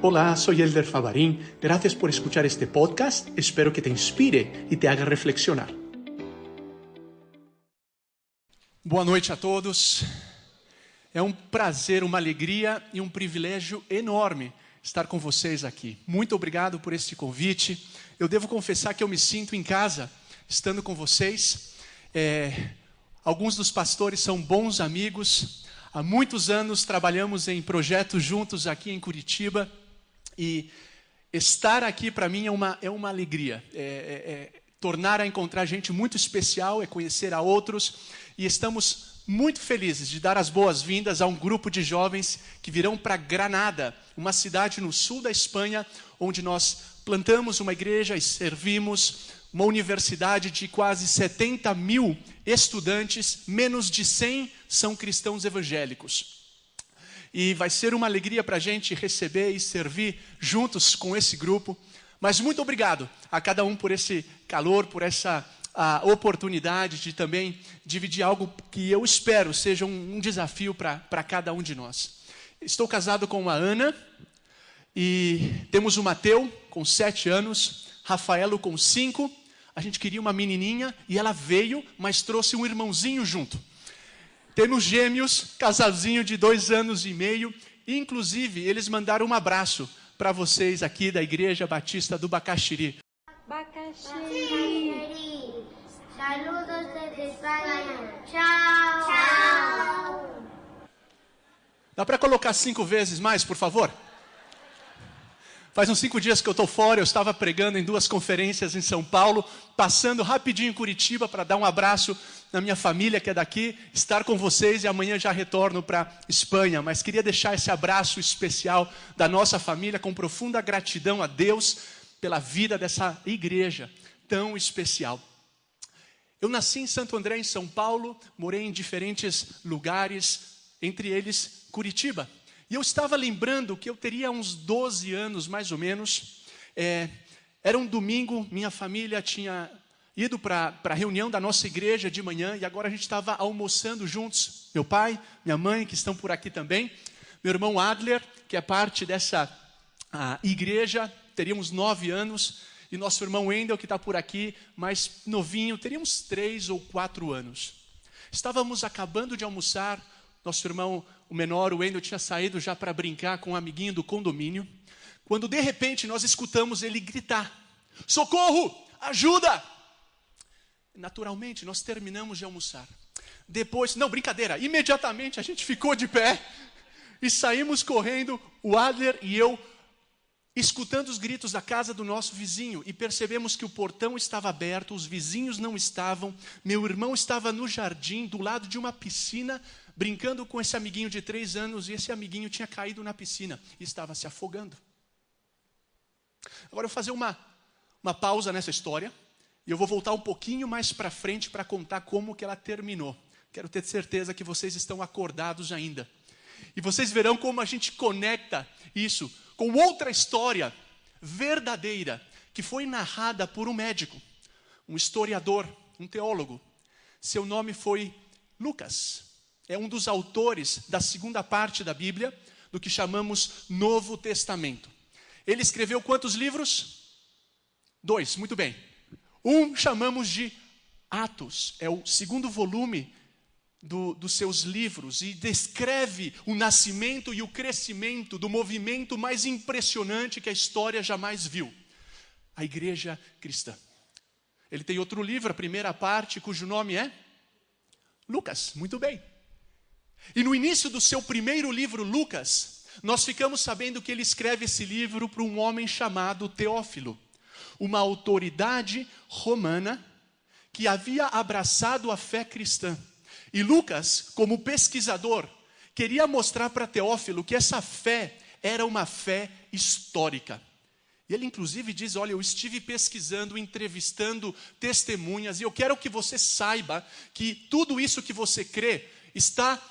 Hola, soy Elder Favarín. Gracias por escuchar este podcast. Espero que te inspire y te haga reflexionar. Boa noite a todos. É um prazer, uma alegria e um privilégio enorme estar com vocês aqui. Muito obrigado por este convite. Eu devo confessar que eu me sinto em casa, estando com vocês. Alguns dos pastores são bons amigos. Há muitos anos trabalhamos em projetos juntos aqui em Curitiba. E estar aqui para mim é uma alegria. Tornar a encontrar gente muito especial, é conhecer a outros. E estamos muito felizes de dar as boas-vindas a um grupo de jovens que virão para Granada, uma cidade no sul da Espanha, onde nós plantamos uma igreja e servimos uma universidade de quase 70 mil estudantes, menos de 100 são cristãos evangélicos. E vai ser uma alegria para a gente receber e servir juntos com esse grupo. Mas muito obrigado a cada um por esse calor, por essa oportunidade de também dividir algo que eu espero seja um desafio para cada um de nós. Estou casado com a Ana e temos o Mateu com 7 anos, Rafaelo com 5. A gente queria uma menininha e ela veio, mas trouxe um irmãozinho junto. Temos gêmeos, casalzinho de 2 anos e meio. Inclusive, eles mandaram um abraço para vocês aqui da Igreja Batista do Bacaxiri. Bacaxiri. Saludos desde Espanha. Tchau. Tchau. Dá para colocar 5 vezes mais, por favor? Faz uns 5 dias que eu estou fora, eu estava pregando em 2 conferências em São Paulo, passando rapidinho em Curitiba para dar um abraço na minha família que é daqui, estar com vocês e amanhã já retorno para Espanha. Mas queria deixar esse abraço especial da nossa família com profunda gratidão a Deus pela vida dessa igreja tão especial. Eu nasci em Santo André, em São Paulo, morei em diferentes lugares, entre eles Curitiba. E eu estava lembrando que eu teria uns 12 anos, mais ou menos. Era um domingo, minha família tinha ido para a reunião da nossa igreja de manhã. E agora a gente estava almoçando juntos. Meu pai, minha mãe, que estão por aqui também. Meu irmão Adler, que é parte dessa igreja, teríamos 9 anos. E nosso irmão Wendel, que está por aqui, mais novinho, teríamos 3 ou 4 anos. Estávamos acabando de almoçar. Nosso irmão, o menor, o Wendel, tinha saído já para brincar com um amiguinho do condomínio. Quando de repente nós escutamos ele gritar: socorro, ajuda! Naturalmente nós terminamos de almoçar. Depois, não, brincadeira, imediatamente a gente ficou de pé e saímos correndo, o Adler e eu, escutando os gritos da casa do nosso vizinho. E percebemos que o portão estava aberto, os vizinhos não estavam. Meu irmão estava no jardim, do lado de uma piscina, brincando com esse amiguinho de 3 anos, e esse amiguinho tinha caído na piscina e estava se afogando. Agora eu vou fazer uma pausa nessa história, e eu vou voltar um pouquinho mais para frente para contar como que ela terminou. Quero ter certeza que vocês estão acordados ainda. E vocês verão como a gente conecta isso com outra história verdadeira, que foi narrada por um médico, um historiador, um teólogo. Seu nome foi Lucas. É um dos autores da segunda parte da Bíblia, do que chamamos Novo Testamento. Ele escreveu quantos livros? 2, muito bem. Um chamamos de Atos, é o 2º volume dos seus livros, e descreve o nascimento e o crescimento do movimento mais impressionante que a história jamais viu, a igreja cristã. Ele tem outro livro, a primeira parte, cujo nome é Lucas, muito bem. E no início do seu primeiro livro, Lucas, nós ficamos sabendo que ele escreve esse livro para um homem chamado Teófilo, uma autoridade romana que havia abraçado a fé cristã. E Lucas, como pesquisador, queria mostrar para Teófilo que essa fé era uma fé histórica. E ele inclusive diz: olha, eu estive pesquisando, entrevistando testemunhas, e eu quero que você saiba que tudo isso que você crê está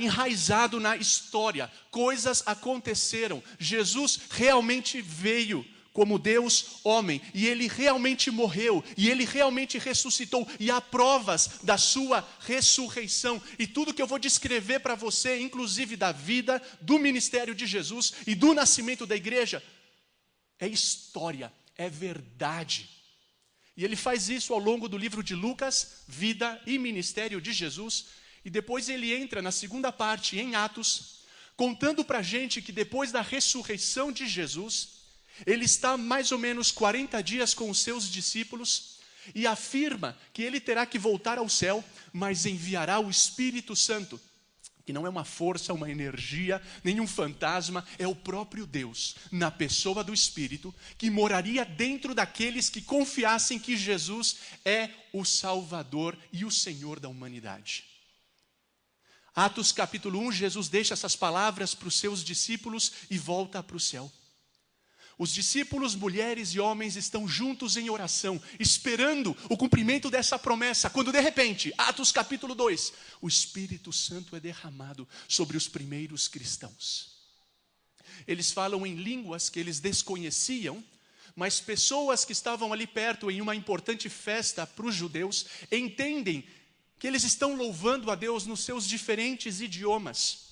enraizado na história. Coisas aconteceram. Jesus realmente veio como Deus homem, e ele realmente morreu, e ele realmente ressuscitou, e há provas da sua ressurreição, e tudo que eu vou descrever para você, inclusive da vida, do ministério de Jesus e do nascimento da igreja, é história, é verdade. E ele faz isso ao longo do livro de Lucas, vida e ministério de Jesus, e depois ele entra na segunda parte, em Atos, contando para a gente que depois da ressurreição de Jesus, ele está mais ou menos 40 dias com os seus discípulos e afirma que ele terá que voltar ao céu, mas enviará o Espírito Santo, que não é uma força, uma energia, nenhum fantasma, é o próprio Deus, na pessoa do Espírito, que moraria dentro daqueles que confiassem que Jesus é o Salvador e o Senhor da humanidade. Atos capítulo 1, Jesus deixa essas palavras para os seus discípulos e volta para o céu. Os discípulos, mulheres e homens estão juntos em oração, esperando o cumprimento dessa promessa, quando de repente, Atos capítulo 2, o Espírito Santo é derramado sobre os primeiros cristãos. Eles falam em línguas que eles desconheciam, mas pessoas que estavam ali perto em uma importante festa para os judeus, entendem que eles estão louvando a Deus nos seus diferentes idiomas.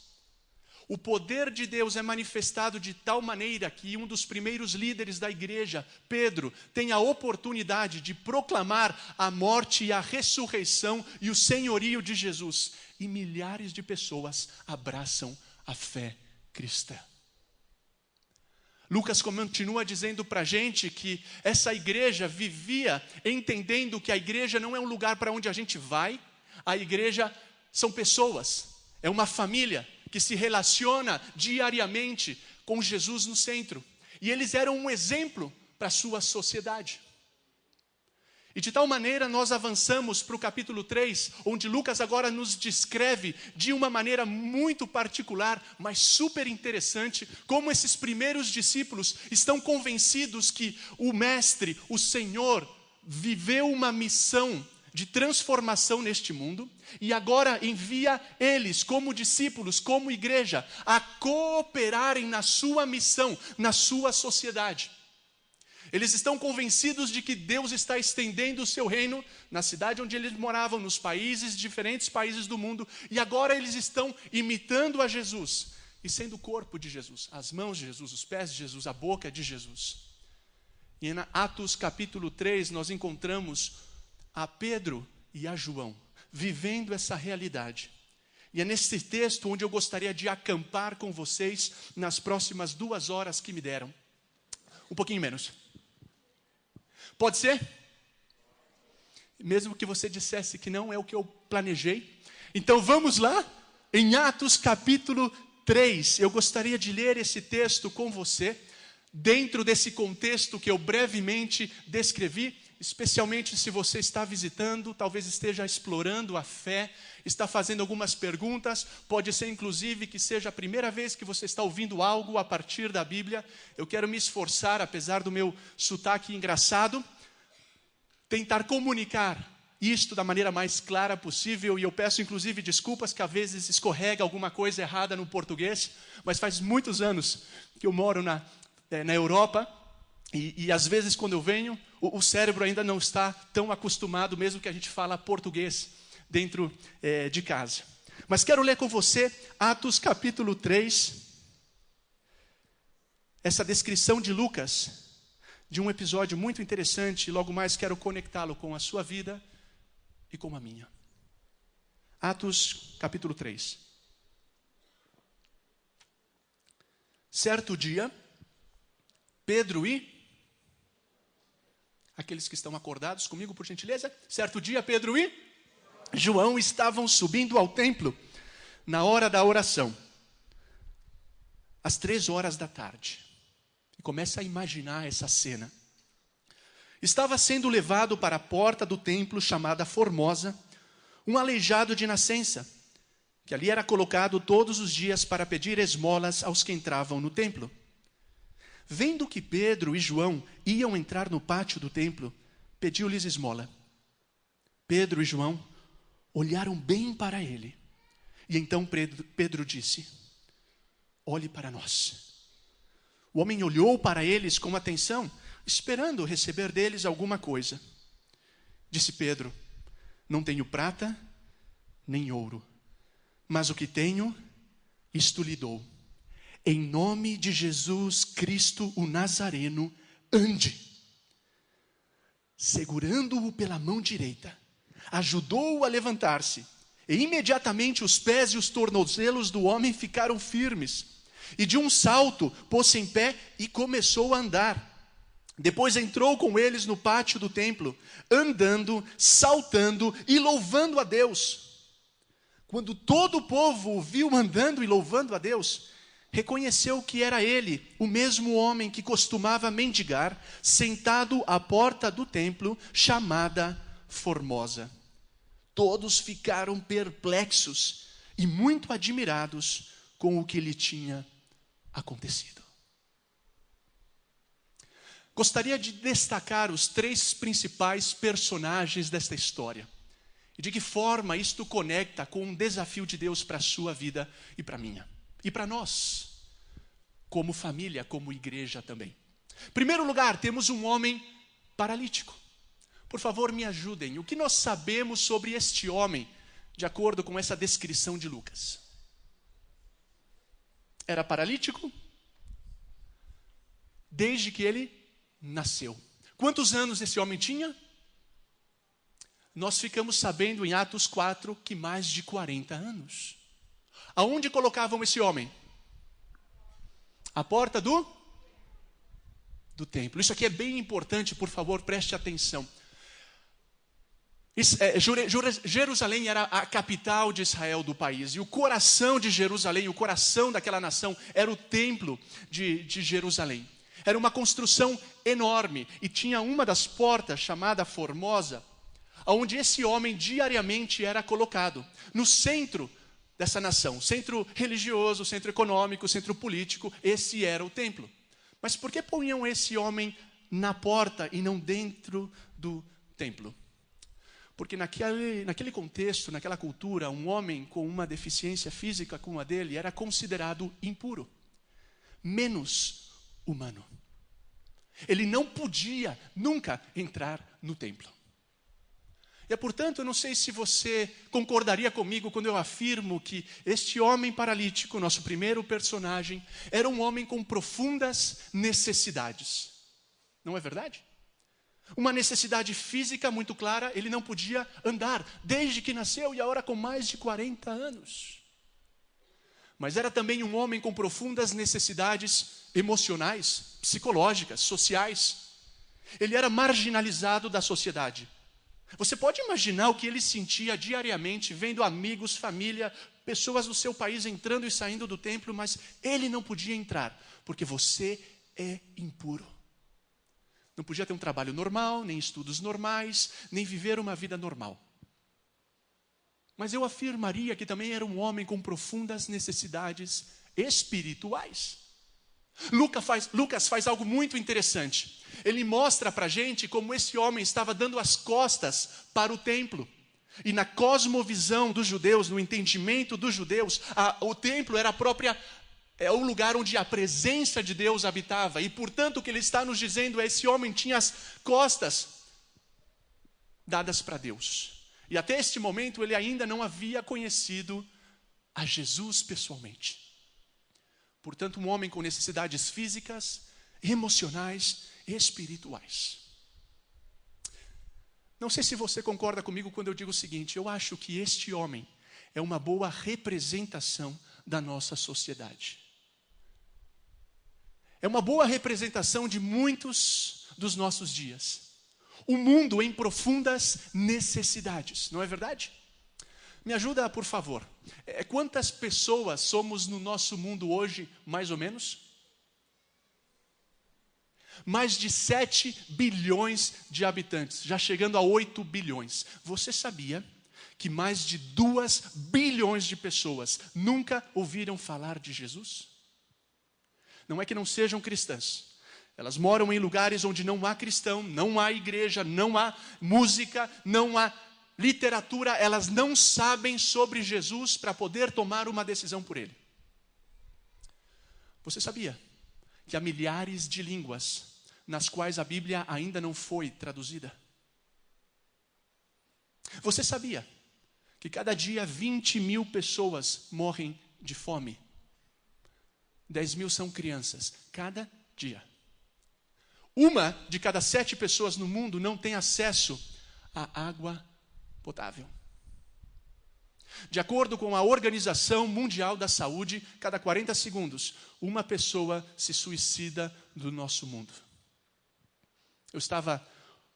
O poder de Deus é manifestado de tal maneira que um dos primeiros líderes da igreja, Pedro, tem a oportunidade de proclamar a morte e a ressurreição e o senhorio de Jesus. E milhares de pessoas abraçam a fé cristã. Lucas continua dizendo para a gente que essa igreja vivia entendendo que a igreja não é um lugar para onde a gente vai, a igreja são pessoas, é uma família que se relaciona diariamente com Jesus no centro. E eles eram um exemplo para a sua sociedade. E de tal maneira nós avançamos para o capítulo 3, onde Lucas agora nos descreve de uma maneira muito particular, mas super interessante, como esses primeiros discípulos estão convencidos que o Mestre, o Senhor, viveu uma missão de transformação neste mundo, e agora envia eles, como discípulos, como igreja, a cooperarem na sua missão, na sua sociedade. Eles estão convencidos de que Deus está estendendo o seu reino na cidade onde eles moravam, nos países, diferentes países do mundo, e agora eles estão imitando a Jesus, e sendo o corpo de Jesus, as mãos de Jesus, os pés de Jesus, a boca de Jesus. E em Atos capítulo 3 nós encontramos a Pedro e a João, vivendo essa realidade. E é nesse texto onde eu gostaria de acampar com vocês nas próximas 2 horas que me deram. Um pouquinho menos. Pode ser? Mesmo que você dissesse que não é o que eu planejei. Então vamos lá, em Atos capítulo 3. Eu gostaria de ler esse texto com você, dentro desse contexto que eu brevemente descrevi, especialmente se você está visitando, talvez esteja explorando a fé, está fazendo algumas perguntas, pode ser inclusive que seja a primeira vez que você está ouvindo algo a partir da Bíblia. Eu quero me esforçar, apesar do meu sotaque engraçado, tentar comunicar isto da maneira mais clara possível, e eu peço inclusive desculpas que às vezes escorrega alguma coisa errada no português, mas faz muitos anos que eu moro na Europa, e às vezes quando eu venho, o cérebro ainda não está tão acostumado, mesmo que a gente fala português dentro de casa. Mas quero ler com você Atos capítulo 3, essa descrição de Lucas, de um episódio muito interessante, e logo mais quero conectá-lo com a sua vida e com a minha. Atos capítulo 3. Certo dia, Pedro e... aqueles que estão acordados comigo, por gentileza. Certo dia, Pedro e João estavam subindo ao templo na hora da oração, às 3 da tarde. E começa a imaginar essa cena. Estava sendo levado para a porta do templo chamada Formosa, um aleijado de nascença, que ali era colocado todos os dias para pedir esmolas aos que entravam no templo. Vendo que Pedro e João iam entrar no pátio do templo, pediu-lhes esmola. Pedro e João olharam bem para ele. E então Pedro disse: olhe para nós. O homem olhou para eles com atenção, esperando receber deles alguma coisa. Disse Pedro: não tenho prata nem ouro, mas o que tenho, isto lhe dou. Em nome de Jesus Cristo, o Nazareno, ande. Segurando-o pela mão direita, ajudou-o a levantar-se. E imediatamente os pés e os tornozelos do homem ficaram firmes. E de um salto pôs-se em pé e começou a andar. Depois entrou com eles no pátio do templo, andando, saltando e louvando a Deus. Quando todo o povo o viu andando e louvando a Deus, reconheceu que era ele, o mesmo homem que costumava mendigar, sentado à porta do templo, chamada Formosa. Todos ficaram perplexos e muito admirados com o que lhe tinha acontecido. Gostaria de destacar os 3 principais personagens desta história. E de que forma isto conecta com um desafio de Deus para a sua vida e para a minha. E para nós, como família, como igreja também. Em primeiro lugar, temos um homem paralítico. Por favor, me ajudem. O que nós sabemos sobre este homem, de acordo com essa descrição de Lucas? Era paralítico desde que ele nasceu. Quantos anos esse homem tinha? Nós ficamos sabendo em Atos 4 que mais de 40 anos. Aonde colocavam esse homem? À porta do templo. Isso aqui é bem importante, por favor, preste atenção. Jerusalém era a capital de Israel, do país. E o coração de Jerusalém, o coração daquela nação, era o templo de Jerusalém. Era uma construção enorme. E tinha uma das portas, chamada Formosa, onde esse homem diariamente era colocado. No centro dessa nação, centro religioso, centro econômico, centro político, esse era o templo. Mas por que ponham esse homem na porta e não dentro do templo? Porque naquele contexto, naquela cultura, um homem com uma deficiência física como a dele era considerado impuro, menos humano. Ele não podia nunca entrar no templo. E, portanto, eu não sei se você concordaria comigo quando eu afirmo que este homem paralítico, nosso primeiro personagem, era um homem com profundas necessidades. Não é verdade? Uma necessidade física muito clara, ele não podia andar desde que nasceu e agora com mais de 40 anos. Mas era também um homem com profundas necessidades emocionais, psicológicas, sociais. Ele era marginalizado da sociedade. Você pode imaginar o que ele sentia diariamente, vendo amigos, família, pessoas do seu país entrando e saindo do templo, mas ele não podia entrar, porque você é impuro. Não podia ter um trabalho normal, nem estudos normais, nem viver uma vida normal. Mas eu afirmaria que também era um homem com profundas necessidades espirituais. Lucas faz algo muito interessante. Ele mostra para a gente como esse homem estava dando as costas para o templo. E na cosmovisão dos judeus, no entendimento dos judeus, o templo era o lugar onde a presença de Deus habitava. E portanto o que ele está nos dizendo é: esse homem tinha as costas dadas para Deus. E até este momento ele ainda não havia conhecido a Jesus pessoalmente. Portanto, um homem com necessidades físicas, emocionais e espirituais. Não sei se você concorda comigo quando eu digo o seguinte: eu acho que este homem é uma boa representação da nossa sociedade. É uma boa representação de muitos dos nossos dias. O mundo em profundas necessidades, não é verdade? Me ajuda, por favor. Quantas pessoas somos no nosso mundo hoje, mais ou menos? Mais de 7 bilhões de habitantes, já chegando a 8 bilhões. Você sabia que mais de 2 bilhões de pessoas nunca ouviram falar de Jesus? Não é que não sejam cristãs. Elas moram em lugares onde não há cristão, não há igreja, não há música, não há literatura. Elas não sabem sobre Jesus para poder tomar uma decisão por ele. Você sabia que há milhares de línguas nas quais a Bíblia ainda não foi traduzida? Você sabia que cada dia 20.000 pessoas morrem de fome? 10.000 são crianças, cada dia. 1 de cada 7 pessoas no mundo não tem acesso à água potável. De acordo com a Organização Mundial da Saúde, cada 40 segundos, uma pessoa se suicida do nosso mundo. Eu estava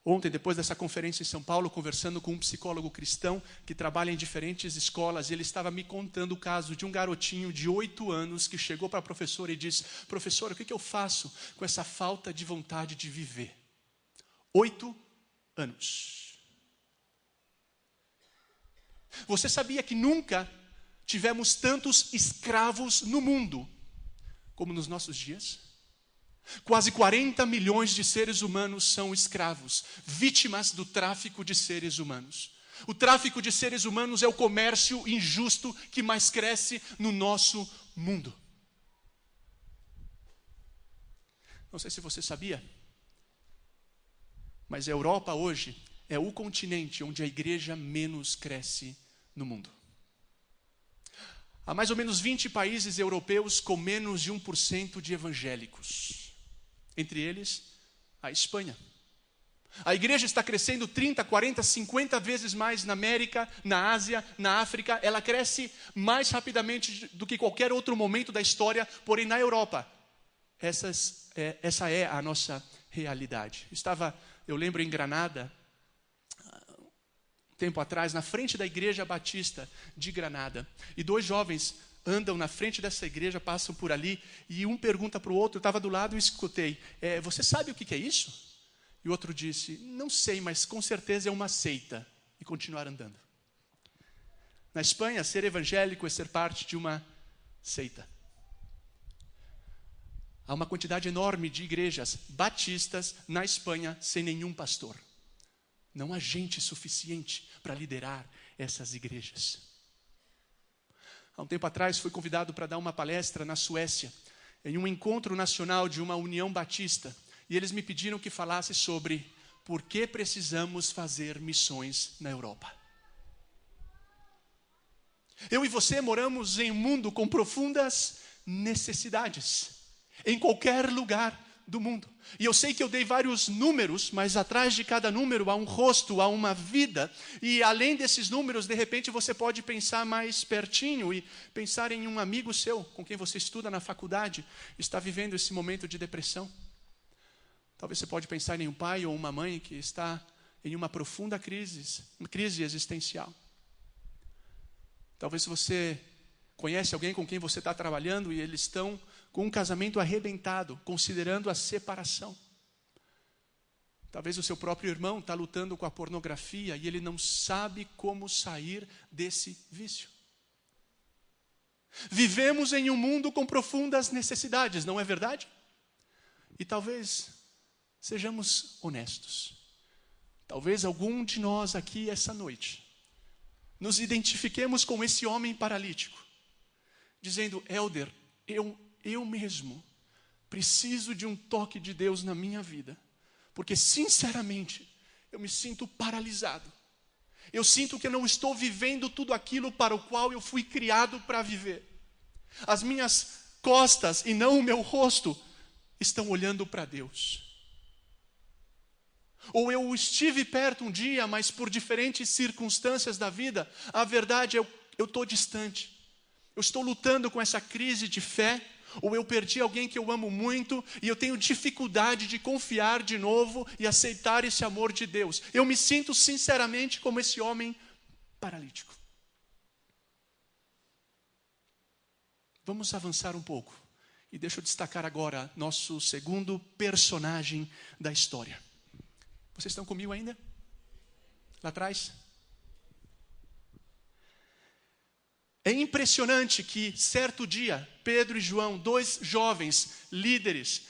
ontem, depois dessa conferência em São Paulo, conversando com um psicólogo cristão que trabalha em diferentes escolas, e ele estava me contando o caso de um garotinho de 8 anos que chegou para a professora e disse: professora, o que eu faço com essa falta de vontade de viver? 8 anos. Você sabia que nunca tivemos tantos escravos no mundo como nos nossos dias? Quase 40 milhões de seres humanos são escravos, vítimas do tráfico de seres humanos. O tráfico de seres humanos é o comércio injusto que mais cresce no nosso mundo. Não sei se você sabia, mas a Europa hoje é o continente onde a igreja menos cresce no mundo. Há mais ou menos 20 países europeus com menos de 1% de evangélicos. Entre eles, a Espanha. A igreja está crescendo 30, 40, 50 vezes mais na América, na Ásia, na África. Ela cresce mais rapidamente do que qualquer outro momento da história, porém na Europa. Essa é a nossa realidade. Eu lembro em Granada, tempo atrás, na frente da Igreja Batista de Granada. E 2 jovens andam na frente dessa igreja, passam por ali, e um pergunta para o outro, eu estava do lado e escutei: você sabe o que é isso? E o outro disse: não sei, mas com certeza é uma seita. E continuaram andando. Na Espanha, ser evangélico é ser parte de uma seita. Há uma quantidade enorme de igrejas batistas na Espanha sem nenhum pastor. Não há gente suficiente para liderar essas igrejas. Há um tempo atrás fui convidado para dar uma palestra na Suécia, em um encontro nacional de uma União Batista, e eles me pediram que falasse sobre por que precisamos fazer missões na Europa. Eu e você moramos em um mundo com profundas necessidades, em qualquer lugar do mundo. E eu sei que eu dei vários números, mas atrás de cada número há um rosto, há uma vida. E além desses números, de repente você pode pensar mais pertinho e pensar em um amigo seu, com quem você estuda na faculdade, está vivendo esse momento de depressão. Talvez você pode pensar em um pai ou uma mãe que está em uma profunda crise existencial. Talvez você conhece alguém com quem você está trabalhando e eles estão com um casamento arrebentado, considerando a separação. Talvez o seu próprio irmão está lutando com a pornografia e ele não sabe como sair desse vício. Vivemos em um mundo com profundas necessidades, não é verdade? E talvez sejamos honestos. Talvez algum de nós aqui essa noite nos identifiquemos com esse homem paralítico, dizendo: Elder, eu mesmo preciso de um toque de Deus na minha vida, porque sinceramente eu me sinto paralisado. Eu sinto que eu não estou vivendo tudo aquilo para o qual eu fui criado para viver. As minhas costas e não o meu rosto estão olhando para Deus. Ou eu estive perto um dia, mas por diferentes circunstâncias da vida, a verdade é eu estou distante. Eu estou lutando com essa crise de fé, ou eu perdi alguém que eu amo muito e eu tenho dificuldade de confiar de novo e aceitar esse amor de Deus. Eu me sinto sinceramente como esse homem paralítico. Vamos avançar um pouco e deixa eu destacar agora nosso segundo personagem da história. Vocês estão comigo ainda? Lá atrás? É impressionante que certo dia, Pedro e João, 2 jovens líderes,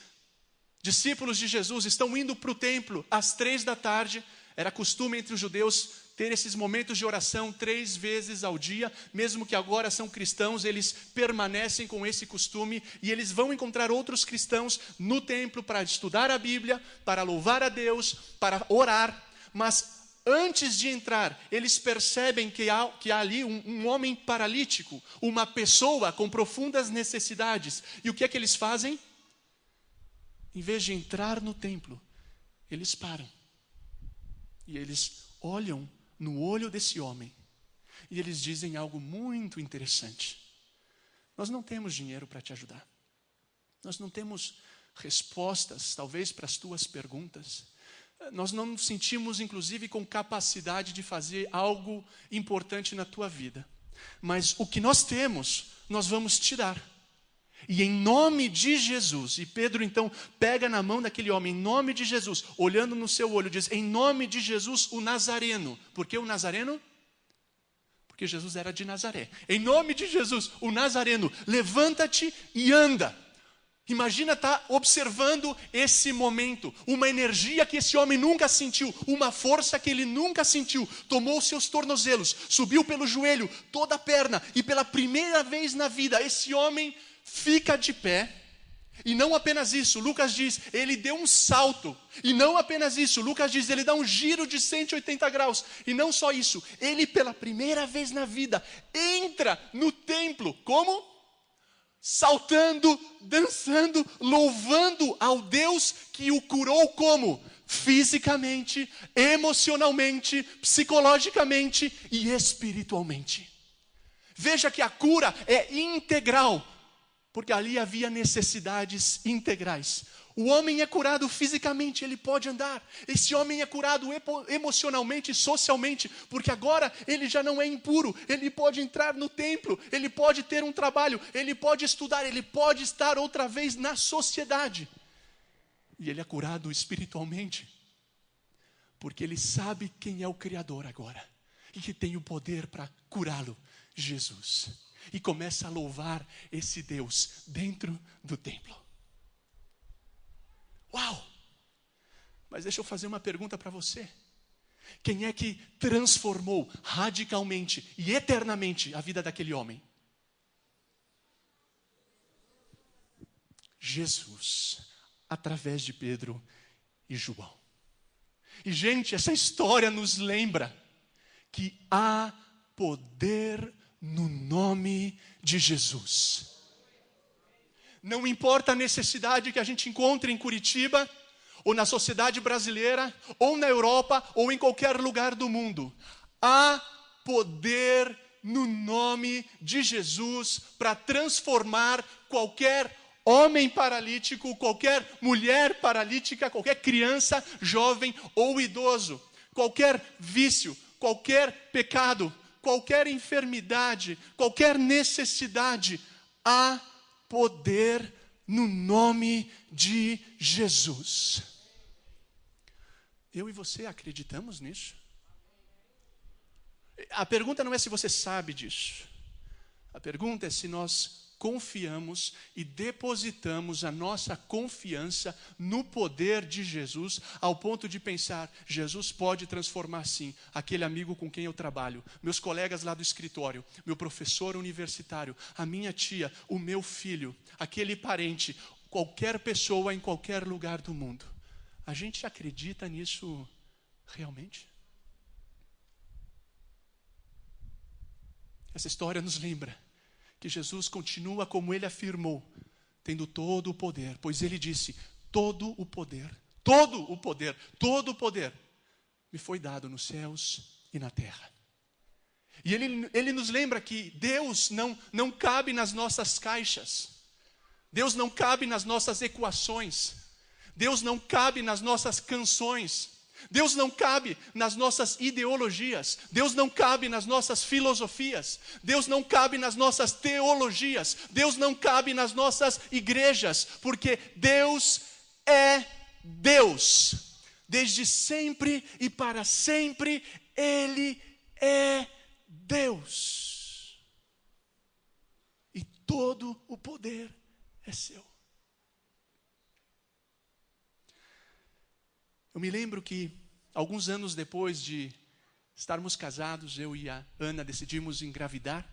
discípulos de Jesus, estão indo para o templo às 3 da tarde. Era costume entre os judeus ter esses momentos de oração 3 vezes ao dia, mesmo que agora são cristãos, eles permanecem com esse costume e eles vão encontrar outros cristãos no templo para estudar a Bíblia, para louvar a Deus, para orar, mas antes de entrar, eles percebem que há ali um homem paralítico, uma pessoa com profundas necessidades. E o que é que eles fazem? Em vez de entrar no templo, eles param. E eles olham no olho desse homem. E eles dizem algo muito interessante. Nós não temos dinheiro para te ajudar. Nós não temos respostas, talvez, para as tuas perguntas. Nós não nos sentimos, inclusive, com capacidade de fazer algo importante na tua vida. Mas o que nós temos, nós vamos te dar. E em nome de Jesus, e Pedro então pega na mão daquele homem, em nome de Jesus, olhando no seu olho, diz, em nome de Jesus, o Nazareno. Por que o Nazareno? Porque Jesus era de Nazaré. Em nome de Jesus, o Nazareno, levanta-te e anda. Imagina estar observando esse momento, uma energia que esse homem nunca sentiu, uma força que ele nunca sentiu, tomou seus tornozelos, subiu pelo joelho, toda a perna, e pela primeira vez na vida, esse homem fica de pé, e não apenas isso, Lucas diz, ele deu um salto, e não apenas isso, Lucas diz, ele dá um giro de 180 graus, e não só isso, ele pela primeira vez na vida, entra no templo, como? Saltando, dançando, louvando ao Deus que o curou como? Fisicamente, emocionalmente, psicologicamente e espiritualmente. Veja que a cura é integral, porque ali havia necessidades integrais. O homem é curado fisicamente, ele pode andar. Esse homem é curado emocionalmente e socialmente, porque agora ele já não é impuro. Ele pode entrar no templo, ele pode ter um trabalho, ele pode estudar, ele pode estar outra vez na sociedade. E ele é curado espiritualmente, porque ele sabe quem é o Criador agora, e que tem o poder para curá-lo, Jesus. E começa a louvar esse Deus dentro do templo. Uau! Mas deixa eu fazer uma pergunta para você. Quem é que transformou radicalmente e eternamente a vida daquele homem? Jesus, através de Pedro e João. E, gente, essa história nos lembra que há poder no nome de Jesus. Não importa a necessidade que a gente encontre em Curitiba, ou na sociedade brasileira, ou na Europa, ou em qualquer lugar do mundo. Há poder no nome de Jesus para transformar qualquer homem paralítico, qualquer mulher paralítica, qualquer criança, jovem ou idoso, qualquer vício, qualquer pecado, qualquer enfermidade, qualquer necessidade. Há poder no nome de Jesus. Eu e você acreditamos nisso? A pergunta não é se você sabe disso. A pergunta é se nós confiamos e depositamos a nossa confiança no poder de Jesus, ao ponto de pensar, Jesus pode transformar sim, aquele amigo com quem eu trabalho, meus colegas lá do escritório, meu professor universitário, a minha tia, o meu filho, aquele parente, qualquer pessoa em qualquer lugar do mundo. A gente acredita nisso realmente? Essa história nos lembra que Jesus continua como ele afirmou, tendo todo o poder, pois ele disse, todo o poder me foi dado nos céus e na terra. E ele nos lembra que Deus não cabe nas nossas caixas, Deus não cabe nas nossas equações, Deus não cabe nas nossas canções, Deus não cabe nas nossas ideologias, Deus não cabe nas nossas filosofias, Deus não cabe nas nossas teologias, Deus não cabe nas nossas igrejas, porque Deus é Deus. Desde sempre e para sempre, Ele é Deus. E todo o poder é seu. Eu me lembro que, alguns anos depois de estarmos casados, eu e a Ana decidimos engravidar.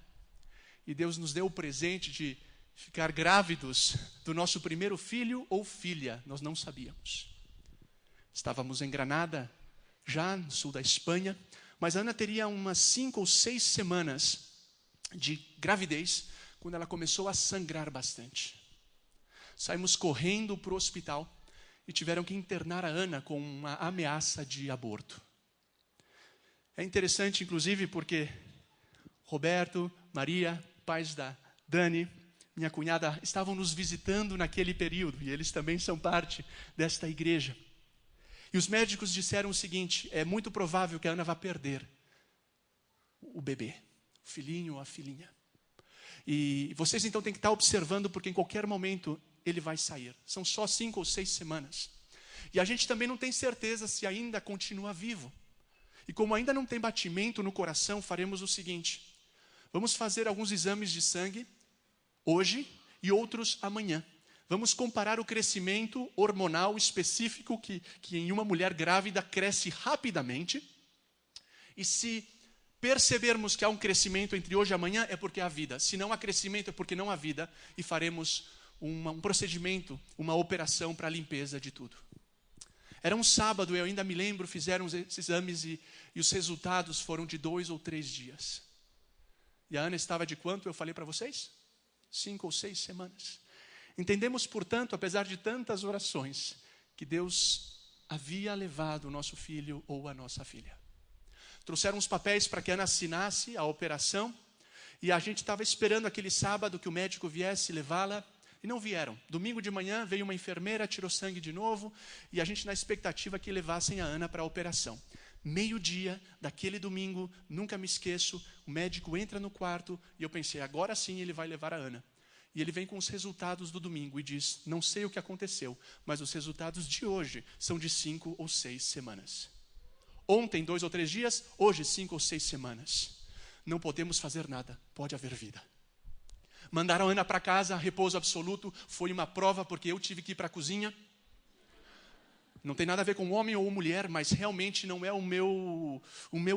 E Deus nos deu o presente de ficar grávidos do nosso primeiro filho ou filha. Nós não sabíamos. Estávamos em Granada, já no sul da Espanha. Mas a Ana teria umas 5 ou 6 semanas de gravidez, quando ela começou a sangrar bastante. Saímos correndo para o hospital e tiveram que internar a Ana com uma ameaça de aborto. É interessante, inclusive, porque Roberto, Maria, pais da Dani, minha cunhada, estavam nos visitando naquele período, e eles também são parte desta igreja. E os médicos disseram o seguinte: é muito provável que a Ana vá perder o bebê, o filhinho ou a filhinha. E vocês então têm que estar observando, porque em qualquer momento ele vai sair. São só 5 ou 6 semanas. E a gente também não tem certeza se ainda continua vivo. E como ainda não tem batimento no coração, faremos o seguinte: vamos fazer alguns exames de sangue hoje e outros amanhã. Vamos comparar o crescimento hormonal específico que em uma mulher grávida cresce rapidamente. E se percebermos que há um crescimento entre hoje e amanhã, é porque há vida. Se não há crescimento, é porque não há vida. E faremos um procedimento, uma operação para a limpeza de tudo. Era um sábado, eu ainda me lembro, fizeram esses exames e os resultados foram de 2 ou 3 dias. E a Ana estava de quanto, eu falei para vocês? 5 ou 6 semanas. Entendemos, portanto, apesar de tantas orações, que Deus havia levado o nosso filho ou a nossa filha. Trouxeram os papéis para que a Ana assinasse a operação, e a gente estava esperando aquele sábado que o médico viesse levá-la, e não vieram. Domingo de manhã veio uma enfermeira, tirou sangue de novo, e a gente na expectativa que levassem a Ana para a operação. Meio-dia daquele domingo, nunca me esqueço, o médico entra no quarto, e eu pensei, agora sim ele vai levar a Ana. E ele vem com os resultados do domingo e diz, não sei o que aconteceu, mas os resultados de hoje são de 5 ou 6 semanas. Ontem, 2 ou 3 dias, hoje 5 ou 6 semanas. Não podemos fazer nada, pode haver vida. Mandaram a Ana para casa, repouso absoluto, foi uma prova porque eu tive que ir para a cozinha. Não tem nada a ver com homem ou mulher, mas realmente não é o meu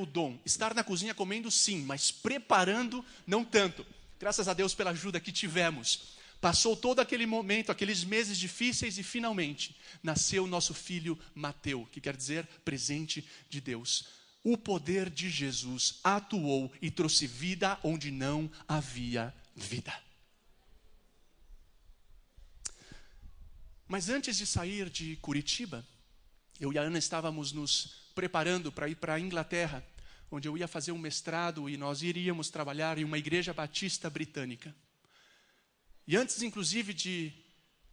dom. Estar na cozinha comendo sim, mas preparando não tanto. Graças a Deus pela ajuda que tivemos. Passou todo aquele momento, aqueles meses difíceis e finalmente nasceu o nosso filho Mateu, que quer dizer presente de Deus. O poder de Jesus atuou e trouxe vida onde não havia vida. Mas antes de sair de Curitiba, eu e a Ana estávamos nos preparando para ir para a Inglaterra, onde eu ia fazer um mestrado e nós iríamos trabalhar em uma igreja batista britânica. E antes, inclusive,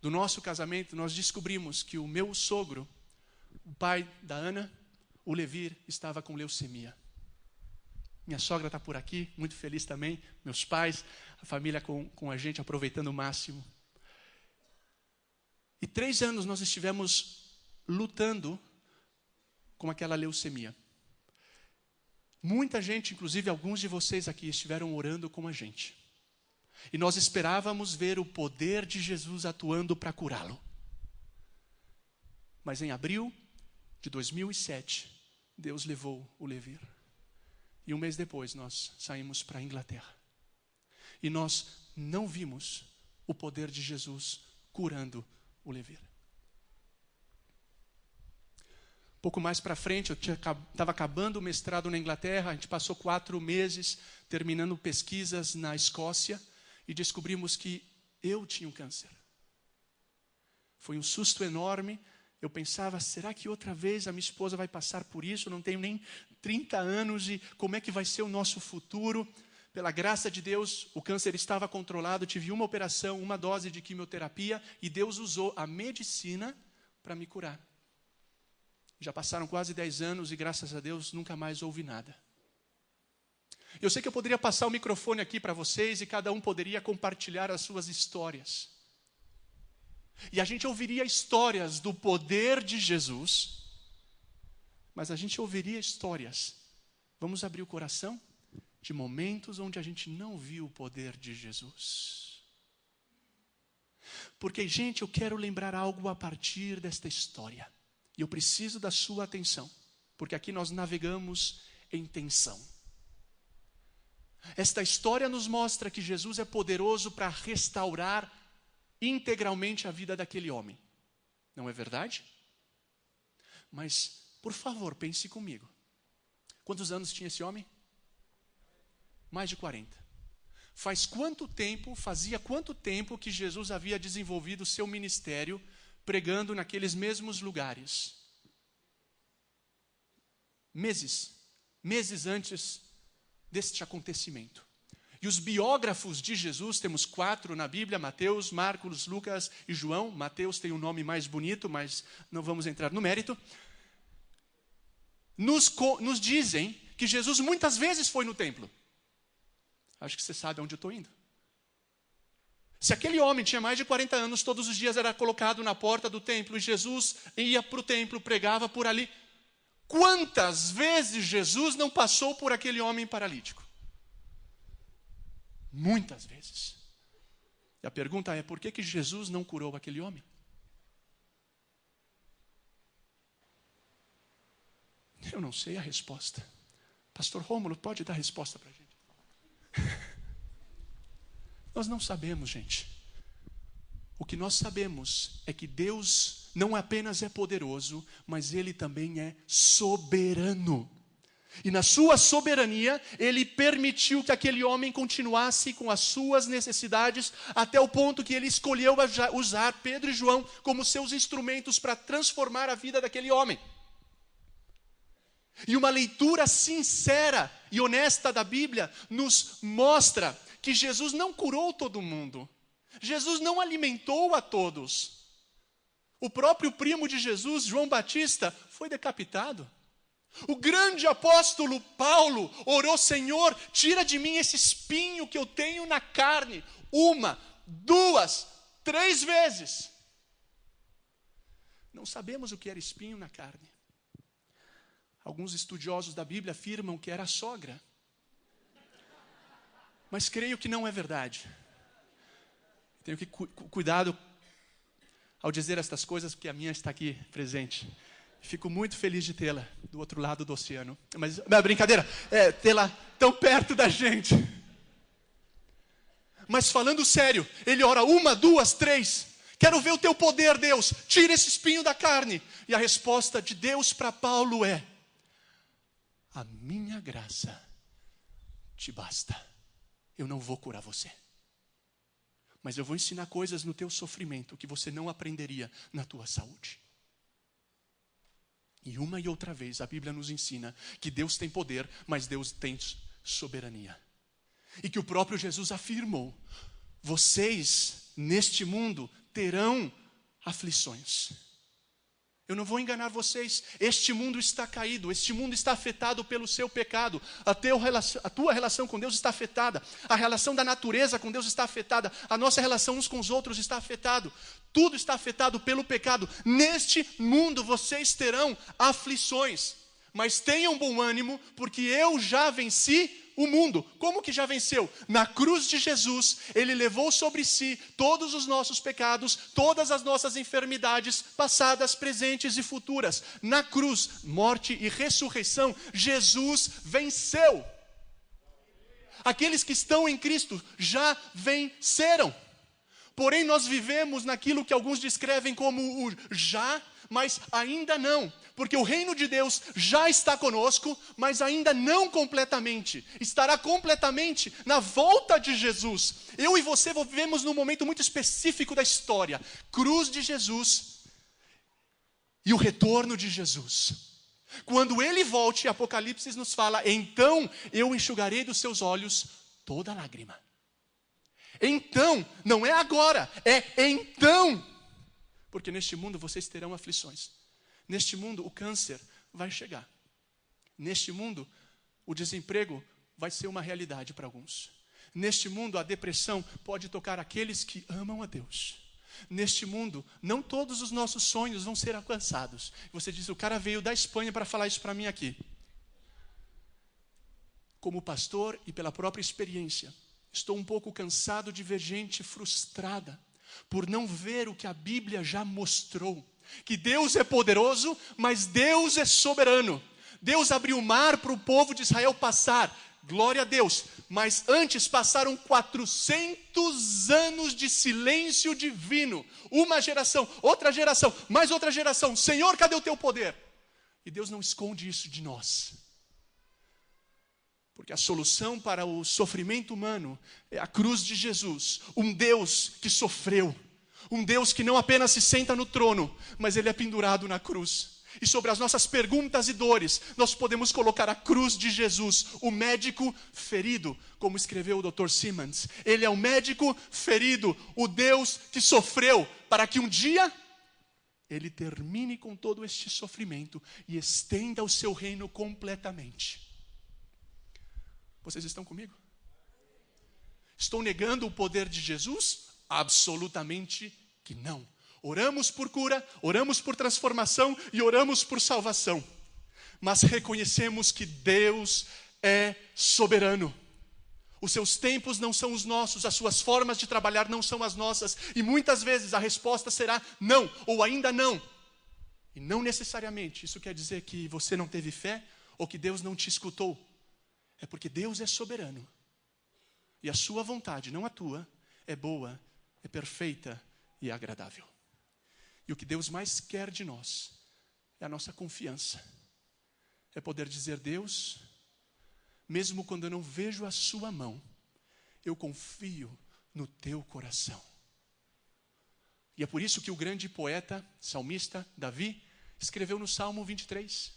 do nosso casamento, nós descobrimos que o meu sogro, o pai da Ana, o Levir, estava com leucemia. Minha sogra está por aqui, muito feliz também, meus pais, a família com a gente, aproveitando o máximo. E 3 anos nós estivemos lutando com aquela leucemia. Muita gente, inclusive alguns de vocês aqui, estiveram orando com a gente. E nós esperávamos ver o poder de Jesus atuando para curá-lo. Mas em abril de 2007, Deus levou o Levir. E um mês depois nós saímos para a Inglaterra. E nós não vimos o poder de Jesus curando o Levir. Pouco mais para frente, eu estava acabando o mestrado na Inglaterra, a gente passou 4 meses terminando pesquisas na Escócia e descobrimos que eu tinha um câncer. Foi um susto enorme. Eu pensava, será que outra vez a minha esposa vai passar por isso? Eu não tenho nem 30 anos e como é que vai ser o nosso futuro? Pela graça de Deus, o câncer estava controlado, tive uma operação, uma dose de quimioterapia e Deus usou a medicina para me curar. Já passaram quase 10 anos e graças a Deus nunca mais ouvi nada. Eu sei que eu poderia passar o microfone aqui para vocês e cada um poderia compartilhar as suas histórias. E a gente ouviria histórias do poder de Jesus, mas a gente ouviria histórias, vamos abrir o coração, de momentos onde a gente não viu o poder de Jesus. Porque, gente, eu quero lembrar algo a partir desta história. E eu preciso da sua atenção, porque aqui nós navegamos intenção. Esta história nos mostra que Jesus é poderoso para restaurar integralmente a vida daquele homem. Não é verdade? Mas, por favor, pense comigo. Quantos anos tinha esse homem? Mais de 40. Fazia quanto tempo que Jesus havia desenvolvido o seu ministério pregando naqueles mesmos lugares? Meses antes deste acontecimento. E os biógrafos de Jesus, temos 4 na Bíblia, Mateus, Marcos, Lucas e João. Mateus tem um nome mais bonito, mas não vamos entrar no mérito. Nos dizem que Jesus muitas vezes foi no templo. Acho que você sabe onde eu estou indo. Se aquele homem tinha mais de 40 anos, todos os dias era colocado na porta do templo, e Jesus ia para o templo, pregava por ali. Quantas vezes Jesus não passou por aquele homem paralítico? Muitas vezes. E a pergunta é, por que Jesus não curou aquele homem? Eu não sei a resposta. Pastor Rômulo, pode dar a resposta para a gente? Nós não sabemos, gente. O que nós sabemos é que Deus não apenas é poderoso, mas Ele também é soberano. E na sua soberania, Ele permitiu que aquele homem continuasse com as suas necessidades, até o ponto que Ele escolheu usar Pedro e João como seus instrumentos para transformar a vida daquele homem. E uma leitura sincera e honesta da Bíblia nos mostra que Jesus não curou todo mundo. Jesus não alimentou a todos. O próprio primo de Jesus, João Batista, foi decapitado. O grande apóstolo Paulo orou: Senhor, tira de mim esse espinho que eu tenho na carne. 1, 2, 3 vezes. Não sabemos o que era espinho na carne. Alguns estudiosos da Bíblia afirmam que era a sogra. Mas creio que não é verdade. Tenho que cuidado ao dizer estas coisas, porque a minha está aqui presente. Fico muito feliz de tê-la do outro lado do oceano. Mas brincadeira, tê-la tão perto da gente. Mas falando sério, ele ora 1, 2, 3. Quero ver o teu poder, Deus. Tira esse espinho da carne. E a resposta de Deus para Paulo é: a minha graça te basta. Eu não vou curar você. Mas eu vou ensinar coisas no teu sofrimento que você não aprenderia na tua saúde. E uma e outra vez a Bíblia nos ensina que Deus tem poder, mas Deus tem soberania. E que o próprio Jesus afirmou: vocês neste mundo terão aflições. Eu não vou enganar vocês, este mundo está caído, este mundo está afetado pelo seu pecado, a tua relação com Deus está afetada, a relação da natureza com Deus está afetada, a nossa relação uns com os outros está afetada, tudo está afetado pelo pecado. Neste mundo vocês terão aflições, mas tenham bom ânimo, porque eu já venci o mundo. Como que já venceu? Na cruz de Jesus, Ele levou sobre si todos os nossos pecados, todas as nossas enfermidades, passadas, presentes e futuras. Na cruz, morte e ressurreição, Jesus venceu. Aqueles que estão em Cristo já venceram. Porém, nós vivemos naquilo que alguns descrevem como o já, mas ainda não. Porque o reino de Deus já está conosco, mas ainda não completamente. Estará completamente na volta de Jesus. Eu e você vivemos num momento muito específico da história. Cruz de Jesus e o retorno de Jesus. Quando Ele volte, Apocalipse nos fala: então eu enxugarei dos seus olhos toda lágrima. Então, não é agora, é então. Porque neste mundo vocês terão aflições. Neste mundo o câncer vai chegar. Neste mundo o desemprego vai ser uma realidade para alguns. Neste mundo a depressão pode tocar aqueles que amam a Deus. Neste mundo não todos os nossos sonhos vão ser alcançados. Você diz: o cara veio da Espanha para falar isso para mim aqui. Como pastor e pela própria experiência, estou um pouco cansado de ver gente frustrada por não ver o que a Bíblia já mostrou. Que Deus é poderoso, mas Deus é soberano. Deus abriu o mar para o povo de Israel passar. Glória a Deus. Mas antes passaram 400 anos de silêncio divino. Uma geração, outra geração, mais outra geração. Senhor, cadê o teu poder? E Deus não esconde isso de nós. Porque a solução para o sofrimento humano é a cruz de Jesus. Um Deus que sofreu. Um Deus que não apenas se senta no trono, mas Ele é pendurado na cruz. E sobre as nossas perguntas e dores, nós podemos colocar a cruz de Jesus, o médico ferido, como escreveu o Dr. Simmons. Ele é o médico ferido, o Deus que sofreu, para que um dia Ele termine com todo este sofrimento e estenda o seu reino completamente. Vocês estão comigo? Estou negando o poder de Jesus? Absolutamente que não. Oramos por cura, oramos por transformação e oramos por salvação. Mas reconhecemos que Deus é soberano. Os seus tempos não são os nossos, as suas formas de trabalhar não são as nossas. E muitas vezes a resposta será não, ou ainda não. E não necessariamente isso quer dizer que você não teve fé ou que Deus não te escutou. É porque Deus é soberano. E a sua vontade, não a tua, é boa, é perfeita e agradável. E o que Deus mais quer de nós é a nossa confiança. É poder dizer, Deus, mesmo quando eu não vejo a sua mão, eu confio no teu coração. E é por isso que o grande poeta, salmista, Davi, escreveu no Salmo 23.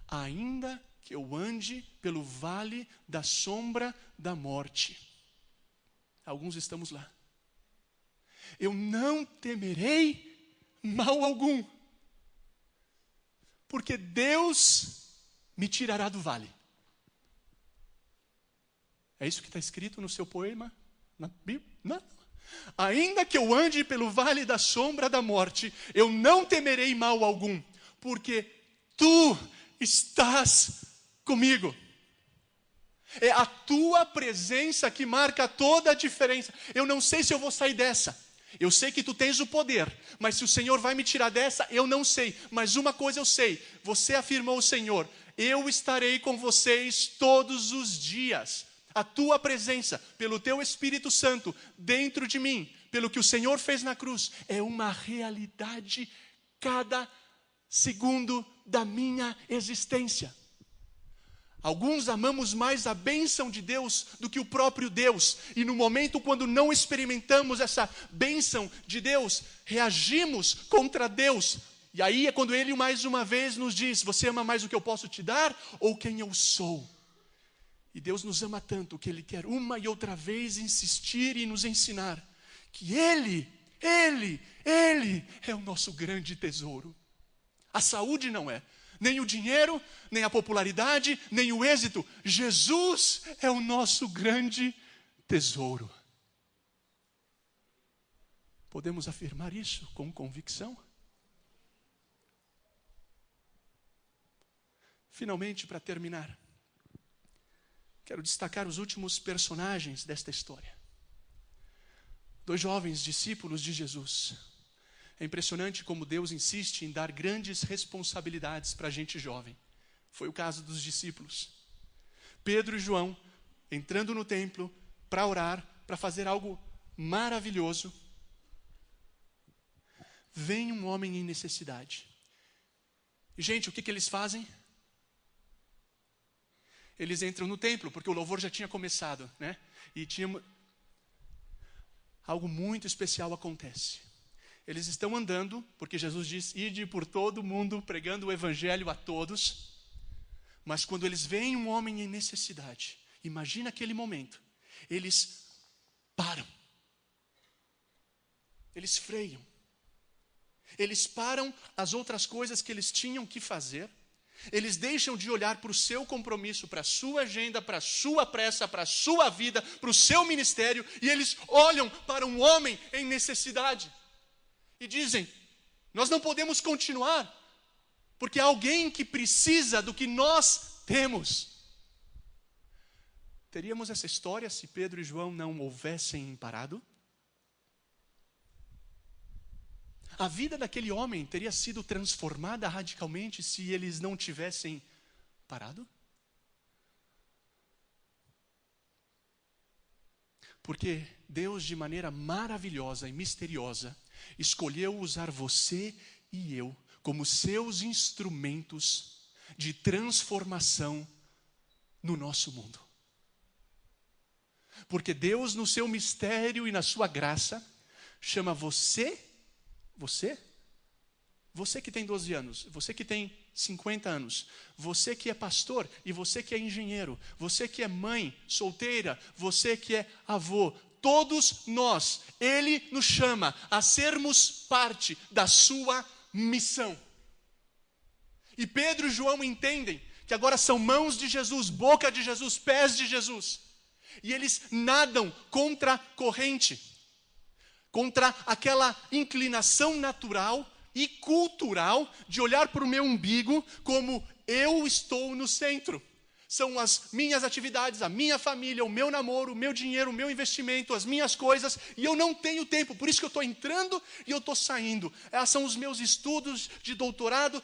Ainda que eu ande pelo vale da sombra da morte. Alguns estamos lá. Eu não temerei mal algum, porque Deus me tirará do vale. É isso que está escrito no seu poema? Na Bíblia? Não. Ainda que eu ande pelo vale da sombra da morte, eu não temerei mal algum, porque tu estás comigo. É a tua presença que marca toda a diferença. Eu não sei se eu vou sair dessa. Eu sei que tu tens o poder, mas se o Senhor vai me tirar dessa, eu não sei. Mas uma coisa eu sei, você afirmou, Senhor, eu estarei com vocês todos os dias. A tua presença, pelo teu Espírito Santo, dentro de mim, pelo que o Senhor fez na cruz, é uma realidade cada segundo da minha existência. Alguns amamos mais a bênção de Deus do que o próprio Deus. E no momento quando não experimentamos essa bênção de Deus, reagimos contra Deus. E aí é quando Ele mais uma vez nos diz, você ama mais o que eu posso te dar ou quem eu sou? E Deus nos ama tanto que Ele quer uma e outra vez insistir e nos ensinar que Ele é o nosso grande tesouro. A saúde não é. Nem o dinheiro, nem a popularidade, nem o êxito. Jesus é o nosso grande tesouro. Podemos afirmar isso com convicção? Finalmente, para terminar, quero destacar os últimos personagens desta história. 2 jovens discípulos de Jesus. É impressionante como Deus insiste em dar grandes responsabilidades para a gente jovem. Foi o caso dos discípulos. Pedro e João, entrando no templo para orar, para fazer algo maravilhoso. Vem um homem em necessidade. E, gente, o que eles fazem? Eles entram no templo, porque o louvor já tinha começado, né? E algo muito especial acontece. Eles estão andando, porque Jesus diz, ide por todo o mundo, pregando o evangelho a todos. Mas quando eles veem um homem em necessidade, imagina aquele momento, eles param. Eles freiam. Eles param as outras coisas que eles tinham que fazer. Eles deixam de olhar para o seu compromisso, para a sua agenda, para a sua pressa, para a sua vida, para o seu ministério, e eles olham para um homem em necessidade. E dizem, nós não podemos continuar, porque há alguém que precisa do que nós temos. Teríamos essa história se Pedro e João não houvessem parado? A vida daquele homem teria sido transformada radicalmente se eles não tivessem parado? Porque Deus, de maneira maravilhosa e misteriosa, escolheu usar você e eu como seus instrumentos de transformação no nosso mundo. Porque Deus, no seu mistério e na sua graça, chama você que tem 12 anos, você que tem 50 anos, você que é pastor e você que é engenheiro, você que é mãe solteira, você que é avô, todos nós, Ele nos chama a sermos parte da sua missão. E Pedro e João entendem que agora são mãos de Jesus, boca de Jesus, pés de Jesus. E eles nadam contra a corrente, contra aquela inclinação natural e cultural de olhar para o meu umbigo como eu estou no centro. São as minhas atividades, a minha família, o meu namoro, o meu dinheiro, o meu investimento, as minhas coisas, e eu não tenho tempo, por isso que eu estou entrando e eu estou saindo. São os meus estudos de doutorado,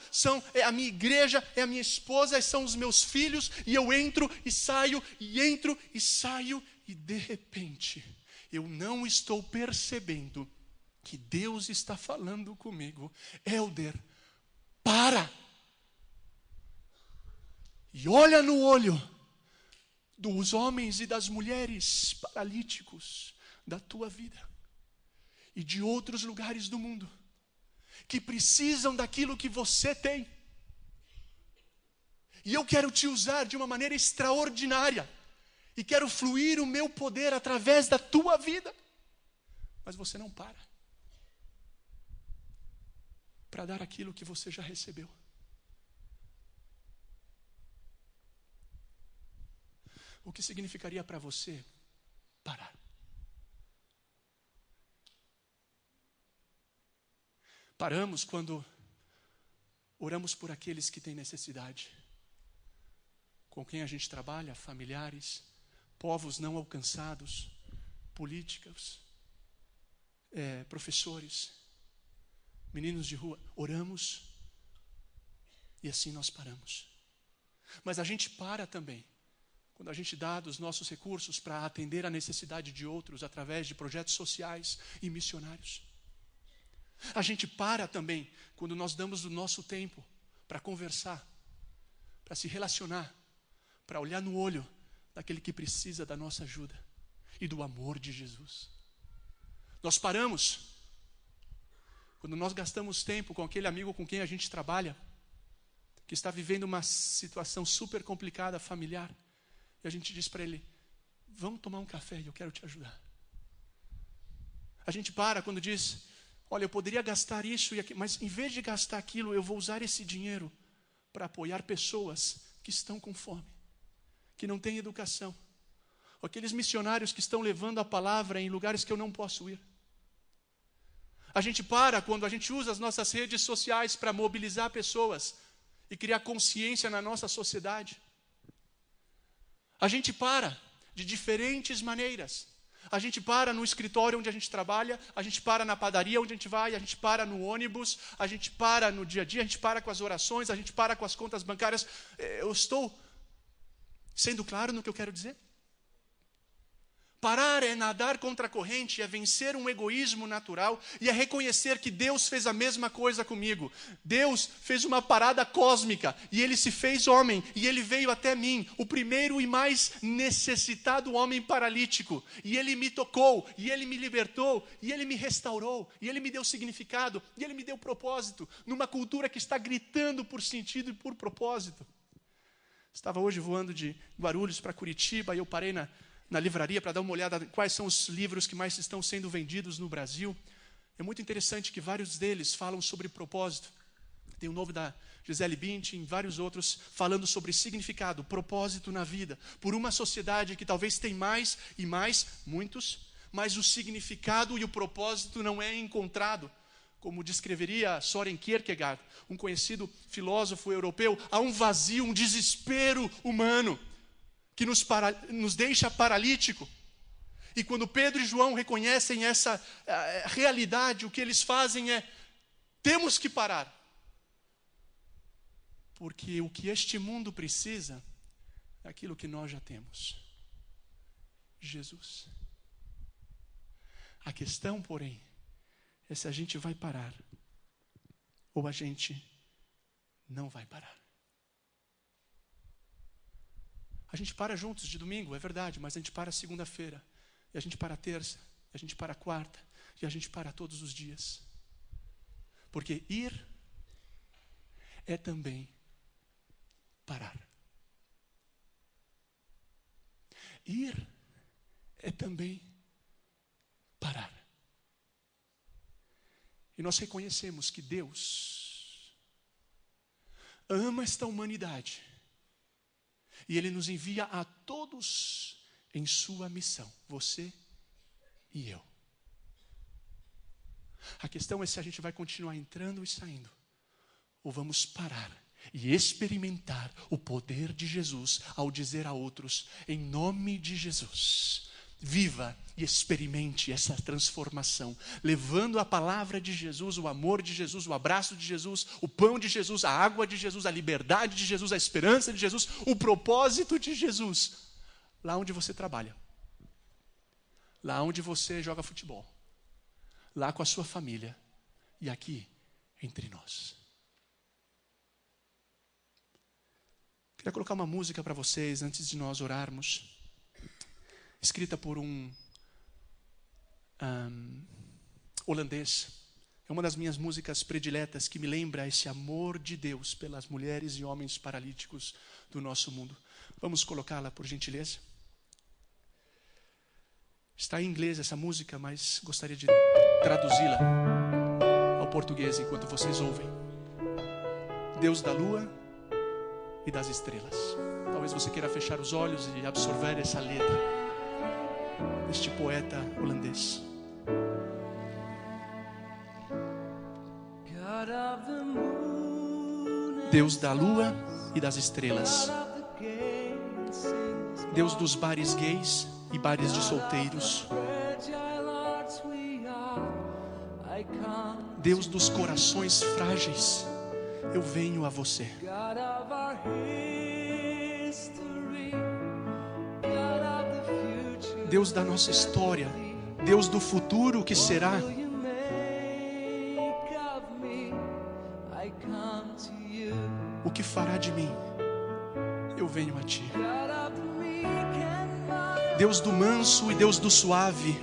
é a minha igreja, é a minha esposa, são os meus filhos, e eu entro e saio, e de repente, eu não estou percebendo que Deus está falando comigo. Helder, para! E olha no olho dos homens e das mulheres paralíticos da tua vida e de outros lugares do mundo que precisam daquilo que você tem. E eu quero te usar de uma maneira extraordinária e quero fluir o meu poder através da tua vida. Mas você não para dar aquilo que você já recebeu. O que significaria para você parar? Paramos quando oramos por aqueles que têm necessidade, com quem a gente trabalha, familiares, povos não alcançados, políticos, professores, meninos de rua. Oramos e assim nós paramos. Mas a gente para também quando a gente dá dos nossos recursos para atender a necessidade de outros através de projetos sociais e missionários. A gente para também quando nós damos o nosso tempo para conversar, para se relacionar, para olhar no olho daquele que precisa da nossa ajuda e do amor de Jesus. Nós paramos quando nós gastamos tempo com aquele amigo com quem a gente trabalha, que está vivendo uma situação super complicada, familiar, e a gente diz para ele: vamos tomar um café e eu quero te ajudar. A gente para quando diz: olha, eu poderia gastar isso e aquilo, mas em vez de gastar aquilo, eu vou usar esse dinheiro para apoiar pessoas que estão com fome, que não têm educação, ou aqueles missionários que estão levando a palavra em lugares que eu não posso ir. A gente para quando a gente usa as nossas redes sociais para mobilizar pessoas e criar consciência na nossa sociedade. A gente para de diferentes maneiras. A gente para no escritório onde a gente trabalha, a gente para na padaria onde a gente vai, a gente para no ônibus, a gente para no dia a dia, a gente para com as orações, a gente para com as contas bancárias. Eu estou sendo claro no que eu quero dizer? Parar é nadar contra a corrente, é vencer um egoísmo natural e é reconhecer que Deus fez a mesma coisa comigo. Deus fez uma parada cósmica e Ele se fez homem e Ele veio até mim, o primeiro e mais necessitado homem paralítico. E Ele me tocou, e Ele me libertou, e Ele me restaurou, e Ele me deu significado, e Ele me deu propósito, numa cultura que está gritando por sentido e por propósito. Estava hoje voando de Guarulhos para Curitiba e eu parei na livraria para dar uma olhada em quais são os livros que mais estão sendo vendidos no Brasil. É muito interessante que vários deles falam sobre propósito. Tem um novo da Gisele Bündchen, vários outros falando sobre significado, propósito na vida. Por uma sociedade que talvez tem mais e mais, muitos, mas o significado e o propósito não é encontrado. Como descreveria Søren Kierkegaard, um conhecido filósofo europeu, há um vazio, um desespero humano que nos deixa paralítico. E quando Pedro e João reconhecem essa realidade, o que eles fazem é: temos que parar. Porque o que este mundo precisa é aquilo que nós já temos: Jesus. A questão, porém, é se a gente vai parar ou a gente não vai parar. A gente para juntos de domingo, é verdade, mas a gente para segunda-feira, e a gente para terça, e a gente para quarta, e a gente para todos os dias. Porque ir é também parar. Ir é também parar. E nós reconhecemos que Deus ama esta humanidade. E Ele nos envia a todos em sua missão. Você e eu. A questão é se a gente vai continuar entrando e saindo, ou vamos parar e experimentar o poder de Jesus ao dizer a outros: em nome de Jesus, viva e experimente essa transformação, levando a palavra de Jesus, o amor de Jesus, o abraço de Jesus, o pão de Jesus, a água de Jesus, a liberdade de Jesus, a esperança de Jesus, o propósito de Jesus, lá onde você trabalha, lá onde você joga futebol, lá com a sua família e aqui entre nós. Queria colocar uma música para vocês antes de nós orarmos, escrita por um holandês. É uma das minhas músicas prediletas, que me lembra esse amor de Deus pelas mulheres e homens paralíticos do nosso mundo. Vamos colocá-la, por gentileza? Está em inglês essa música, mas gostaria de traduzi-la ao português enquanto vocês ouvem. Deus da lua e das estrelas. Talvez você queira fechar os olhos e absorver essa letra deste poeta holandês. Deus da lua e das estrelas. Deus dos bares gays e bares de solteiros. Deus dos corações frágeis, eu venho a você. Deus da nossa história, Deus do futuro que será. O que fará de mim? Eu venho a ti. Deus do manso e Deus do suave,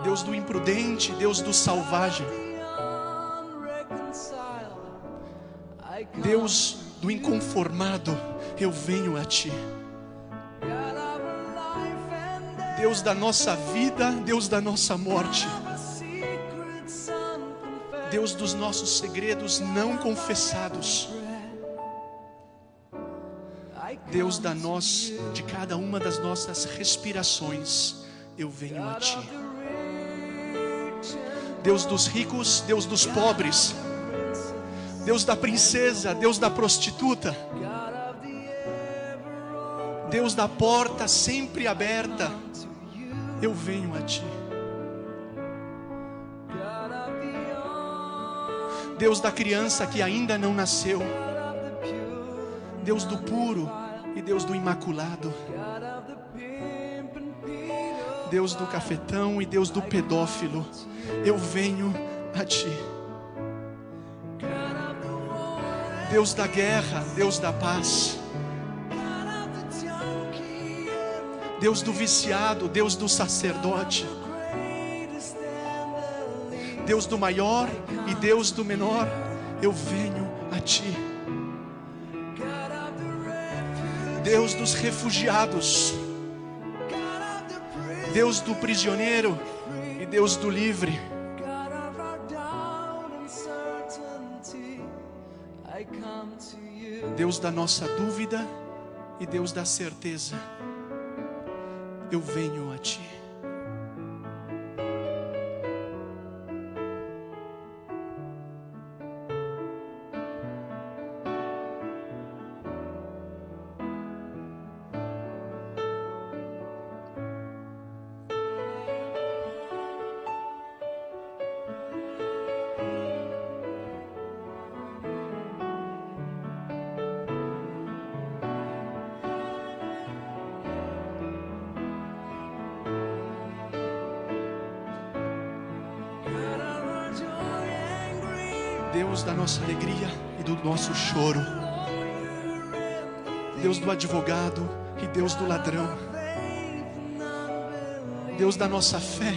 Deus do imprudente, Deus do salvagem, Deus do inconformado, eu venho a ti. Deus da nossa vida, Deus da nossa morte, Deus dos nossos segredos não confessados, Deus de cada uma das nossas respirações, eu venho a ti. Deus dos ricos, Deus dos pobres, Deus da princesa, Deus da prostituta, Deus da porta sempre aberta, eu venho a ti. Deus da criança que ainda não nasceu, Deus do puro e Deus do imaculado, Deus do cafetão e Deus do pedófilo, eu venho a ti. Deus da guerra, Deus da paz, Deus do viciado, Deus do sacerdote, Deus do maior e Deus do menor, eu venho a ti. Deus dos refugiados, Deus do prisioneiro e Deus do livre, Deus da nossa dúvida e Deus da certeza, eu venho a ti. Deus da nossa alegria e do nosso choro, Deus do advogado e Deus do ladrão, Deus da nossa fé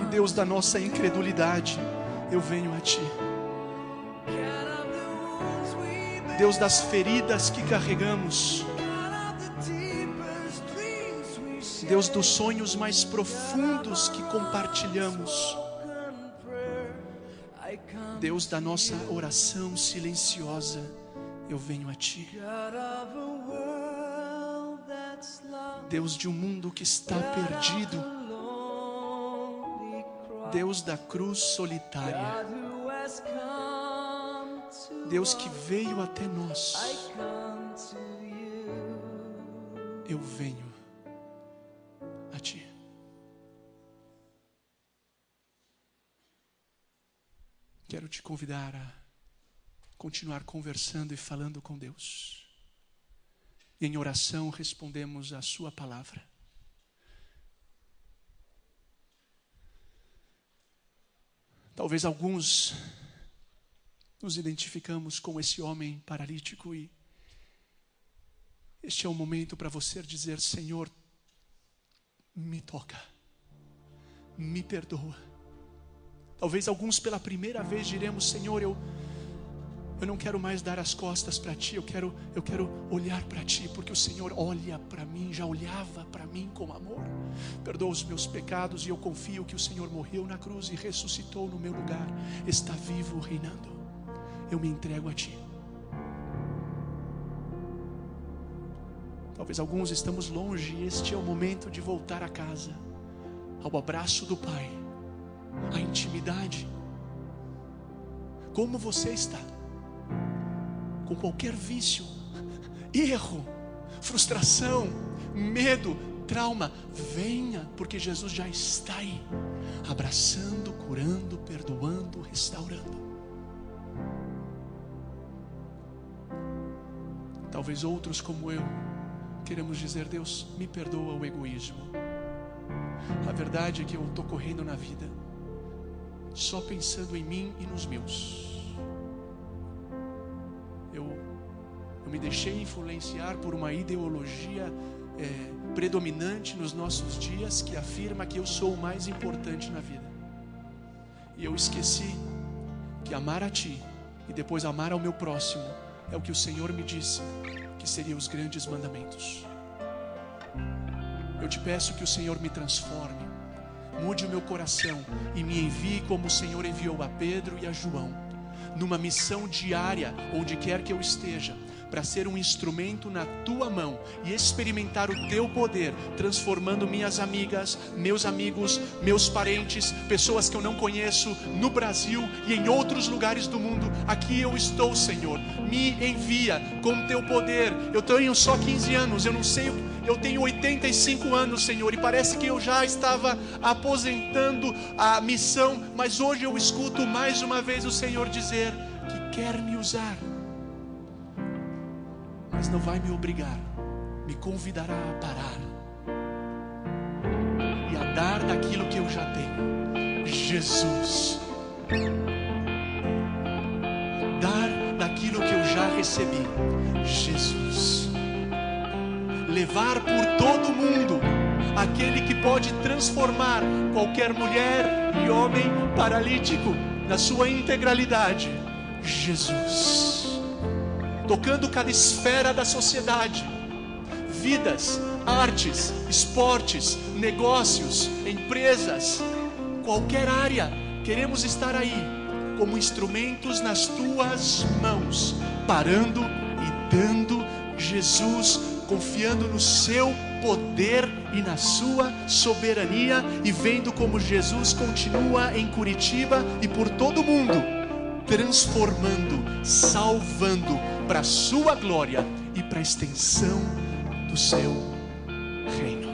e Deus da nossa incredulidade, eu venho a Ti. Deus das feridas que carregamos, Deus dos sonhos mais profundos que compartilhamos, Deus da nossa oração silenciosa, eu venho a Ti. Deus de um mundo que está perdido, Deus da cruz solitária, Deus que veio até nós, eu venho a Ti. Quero te convidar a continuar conversando e falando com Deus. E em oração respondemos a Sua palavra. Talvez alguns nos identificamos com esse homem paralítico e este é o momento para você dizer: Senhor, me toca, me perdoa. Talvez alguns pela primeira vez diremos: Senhor, eu não quero mais dar as costas para Ti, eu quero olhar para Ti, porque o Senhor olha para mim, já olhava para mim com amor. Perdoa os meus pecados e eu confio que o Senhor morreu na cruz e ressuscitou no meu lugar, está vivo reinando. Eu me entrego a Ti. Talvez alguns estamos longe e este é o momento de voltar a casa, ao abraço do Pai, à intimidade. Como você está? Com qualquer vício, erro, frustração, medo, trauma, venha, porque Jesus já está aí, abraçando, curando, perdoando, restaurando. Talvez outros como eu queremos dizer: Deus, me perdoa o egoísmo. A verdade é que eu estou correndo na vida só pensando em mim e nos meus. Eu me deixei influenciar por uma ideologia predominante nos nossos dias que afirma que eu sou o mais importante na vida. E eu esqueci que amar a Ti e depois amar ao meu próximo é o que o Senhor me disse que seriam os grandes mandamentos. Eu te peço que o Senhor me transforme, mude o meu coração e me envie como o Senhor enviou a Pedro e a João, numa missão diária, onde quer que eu esteja, para ser um instrumento na Tua mão e experimentar o Teu poder, transformando minhas amigas, meus amigos, meus parentes, pessoas que eu não conheço, no Brasil e em outros lugares do mundo. Aqui eu estou, Senhor, me envia com Teu poder. Eu tenho só 15 anos, eu não sei, eu tenho 85 anos, Senhor, e parece que eu já estava aposentando a missão, mas hoje eu escuto mais uma vez o Senhor dizer que quer me usar, mas não vai me obrigar, me convidará a parar e a dar daquilo que eu já tenho. Jesus, dar daquilo que eu já recebi. Jesus, levar por todo mundo aquele que pode transformar qualquer mulher e homem paralítico na sua integralidade. Jesus, tocando cada esfera da sociedade, vidas, artes, esportes, negócios, empresas, qualquer área, queremos estar aí como instrumentos nas Tuas mãos, parando e dando. Jesus, confiando no Seu poder e na Sua soberania e vendo como Jesus continua em Curitiba e por todo o mundo, transformando, salvando para a Sua glória e para a extensão do Seu reino.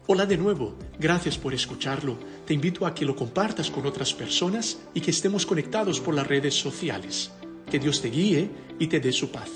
Hola de nuevo, gracias por escucharlo. Te invito a que lo compartas con otras personas y que estemos conectados por las redes sociales. Que Dios te guíe y te dé su paz.